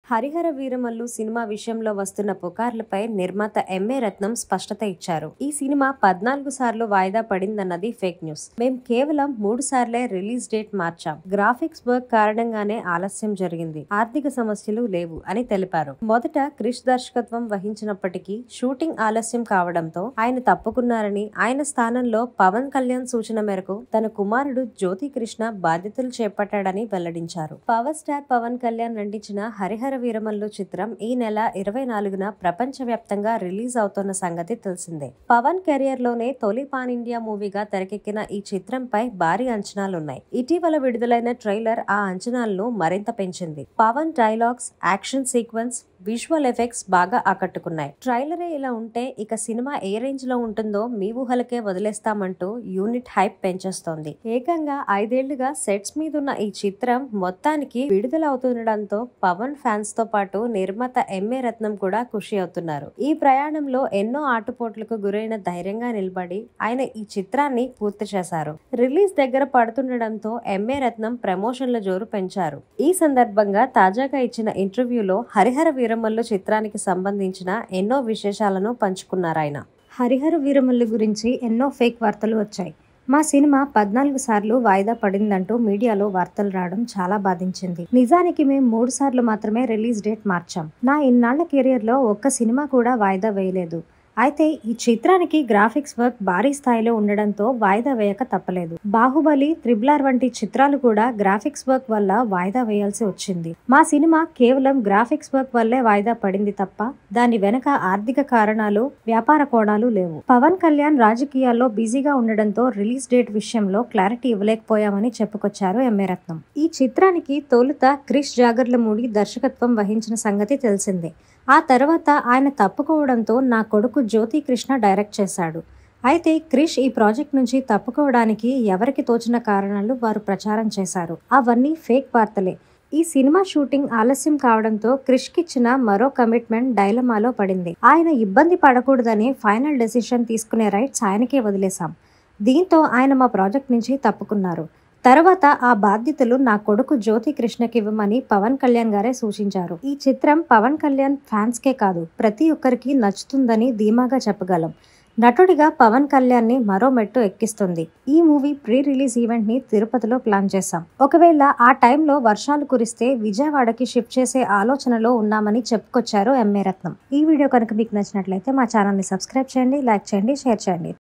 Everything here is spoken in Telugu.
హరిహర వీరమల్లు సినిమా విషయంలో వస్తున్న పుకార్లపై నిర్మాత ఎంఏ రత్నం స్పష్టత ఇచ్చారు. ఈ సినిమా 14 సార్లు వాయిదా పడిందన్నది ఫేక్ న్యూస్. మేం కేవలం 3 సార్లే రిలీజ్ డేట్ మార్చాం. గ్రాఫిక్స్ వర్క్ కారణంగానే ఆలస్యం జరిగింది. ఆర్థిక సమస్యలు లేవు అని తెలిపారు. మొదట క్రిష్ దర్శకత్వం వహించినప్పటికీ షూటింగ్ ఆలస్యం కావడంతో ఆయన తప్పుకున్నారని, ఆయన స్థానంలో పవన్ కళ్యాణ్ సూచన మేరకు తన కుమారుడు జ్యోతి కృష్ణ బాధ్యతలు చేపట్టాడని వెల్లడించారు. పవర్ స్టార్ పవన్ కళ్యాణ్ నటించిన హరిహర వీరమల్లు చిత్రం ఈ నెల 24న ప్రపంచవ్యాప్తంగా రిలీజ్ అవుతున్న సంగతి తెలిసిందే. పవన్ కెరియర్ లోనే తొలి పాన్ ఇండియా మూవీగా తెరకెక్కిన ఈ చిత్రంపై భారీ అంచనాలున్నాయి. ఇటీవల విడుదలైన ట్రైలర్ ఆ అంచనాలను మరింత పెంచింది. Pavan dialogues, action sequence, visual effects బాగా ఆకట్టుకున్నాయి. ట్రైలరే ఇలా ఉంటే ఇక సినిమా ఏ రేంజ్ లో ఉంటుందో మీ ఊహలకే వదిలేస్తామంటూ యూనిట్ హైప్ పెంచేస్తోంది. ఏకంగా 5 ఏళ్లుగా సెట్స్ మీదున్న ఈ చిత్రం మొత్తానికి విడుదల అవుతుండడంతో పవన్ ఫ్యాన్స్ తో పాటు నిర్మాత ఎంఏ రత్నం కూడా ఖుషి అవుతున్నారు. ఈ ప్రయాణంలో ఎన్నో ఆటుపోట్లకు గురైన ధైర్యంగా నిలబడి ఆయన ఈ చిత్రాన్ని పూర్తి చేశారు. రిలీజ్ దగ్గర పడుతుండడంతో ఎంఏ రత్నం ప్రమోషన్ల జోరు పెంచారు. ఈ సందర్భంగా తాజాగా ఇచ్చిన ఇంటర్వ్యూలో హరిహర వీరమల్లు చిత్రానికి సంబంధించిన ఎన్నో విశేషాలను పంచుకున్నారాయన. హరిహర వీరమల్లు గురించి ఎన్నో ఫేక్ వార్తలు వచ్చాయి. మా సినిమా 14 సార్లు వాయిదా పడిందంటూ మీడియాలో వార్తలు రావడం చాలా బాధించింది. నిజానికి మేము 3 సార్లు మాత్రమే రిలీజ్ డేట్ మార్చాం. నా ఇన్నాళ్ల కెరియర్ లో ఒక్క సినిమా కూడా వాయిదా వేయలేదు. అయితే ఈ చిత్రానికి గ్రాఫిక్స్ వర్క్ భారీ స్థాయిలో ఉండడంతో వాయిదా వేయక తప్పలేదు. బాహుబలి, RRR వంటి చిత్రాలు కూడా గ్రాఫిక్స్ వర్క్ వల్ల వాయిదా వేయాల్సి వచ్చింది. మా సినిమా కేవలం గ్రాఫిక్స్ వర్క్ వల్లే వాయిదా పడింది తప్ప దాని వెనక ఆర్థిక కారణాలు, వ్యాపార కోణాలు లేవు. పవన్ కళ్యాణ్ రాజకీయాల్లో బిజీగా ఉండడంతో రిలీజ్ డేట్ విషయంలో క్లారిటీ ఇవ్వలేకపోయామని చెప్పుకొచ్చారు ఎంఏ రత్నం. ఈ చిత్రానికి తొలుత క్రిష్ జాగర్లమూడి దర్శకత్వం వహించిన సంగతి తెలిసిందే. ఆ తర్వాత ఆయన తప్పుకోవడంతో నా కొడుకు జ్యోతి కృష్ణ డైరెక్ట్ చేశాడు. అయితే క్రిష్ ఈ ప్రాజెక్ట్ నుంచి తప్పుకోవడానికి ఎవరికి తోచిన కారణాలు వారు ప్రచారం చేశారు. అవన్నీ ఫేక్ వార్తలే. ఈ సినిమా షూటింగ్ ఆలస్యం కావడంతో క్రిష్ కిచ్చిన మరో కమిట్మెంట్ డైలమాలో పడింది. ఆయన ఇబ్బంది పడకూడదని ఫైనల్ డెసిషన్ తీసుకునే రైట్స్ ఆయనకే వదిలేశాం. దీంతో ఆయన మా ప్రాజెక్ట్ నుంచి తప్పుకున్నారు. తర్వాత ఆ బాధ్యతలు నా కొడుకు జ్యోతి కృష్ణకి ఇవ్వమని పవన్ కళ్యాణ్ గారే సూచించారు. ఈ చిత్రం పవన్ కళ్యాణ్ ఫ్యాన్స్ కే కాదు ప్రతి ఒక్కరికి నచ్చుతుందని ధీమాగా చెప్పగలం. నటుడిగా పవన్ కళ్యాణ్ ని మరో మెట్టు ఎక్కిస్తుంది. ఈ మూవీ ప్రీ రిలీజ్ ఈవెంట్ ని తిరుపతిలో ప్లాన్ చేశాం. ఒకవేళ ఆ టైంలో వర్షాలు కురిస్తే విజయవాడకి షిఫ్ట్ చేసే ఆలోచనలో ఉన్నామని చెప్పుకొచ్చారు ఎంఏ రత్నం. ఈ వీడియో కనుక మీకు నచ్చినట్లయితే మా ఛానల్ ని సబ్స్క్రైబ్ చేయండి, లైక్ చేయండి, షేర్ చేయండి.